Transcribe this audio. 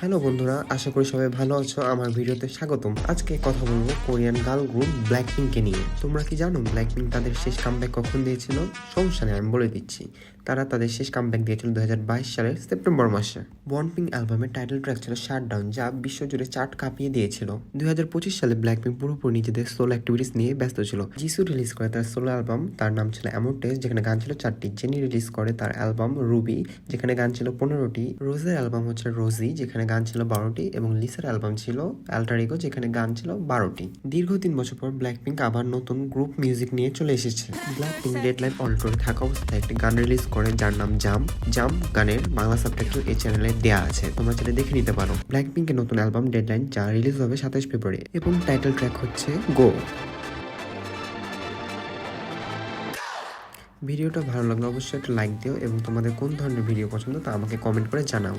Hello বন্ধুরা, আশা করি সবাই ভালো আছো। আমার ভিডিওতে স্বাগতম। আজকে কথা বলবো কোরিয়ান গার্ল গ্রুপ ব্ল্যাকপিঙ্ককে নিয়ে। তোমরা কি জানো ব্ল্যাকপিঙ্ক তাদের শেষ কামব্যাক কখন দিয়েছিল? সমস্যা নেই, আমি বলে দিচ্ছি। তারা তাদের শেষ কামব্যাক দিয়েছিল 2022 সালের সেপ্টেম্বর মাসে। বনপিঙ্ক অ্যালবামের টাইটেল ট্র্যাক ছিল শাটডাউন, যা বিশ্বজুড়ে চার্ট কাঁপিয়ে দিয়েছিল। 2025 সালে ব্ল্যাকপিঙ্ক পুরোপুরি নিজেদের সোলো অ্যাক্টিভিটিস নিয়ে ব্যস্ত ছিল। জিসু রিলিজ করে তার সোলো অ্যালবাম, তার নাম ছিল অ্যামোরটেস, যেখানে গান ছিল 4টি। জেনি রিলিজ করে তার অ্যালবাম রুবি, যেখানে গান ছিল 15টি। রোজের অ্যালবাম হচ্ছে রোজি, যেখানে গান ছিল 12টি, এবং লিসার অ্যালবাম ছিল অ্যাল্টার ইগো, যেখানে গান ছিল 12টি। দীর্ঘ 3 বছর পর ব্ল্যাকপিঙ্ক আবার নতুন গ্রুপ মিউজিক নিয়ে চলে এসেছে। ব্ল্যাকপিঙ্ক ডেডলাইন অলরেডি থাকা অবস্থায় একটি গান রিলিজ করে যার নাম জাম। জাম গানের বাংলা সাবটাইটেল এই চ্যানেলে দেয়া আছে, তোমরা চাইলে দেখে নিতে পারো। ব্ল্যাকপিঙ্কের নতুন অ্যালবাম ডেডলাইন, যা রিলিজ হবে 27 ফেব্রুয়ারি, এবং টাইটেল ট্র্যাক হচ্ছে গো। ভিডিওটা ভালো লাগলে অবশ্যই একটা লাইক দিও, এবং তোমাদের কোন ধরনের ভিডিও পছন্দ তা আমাকে কমেন্ট করে জানাও।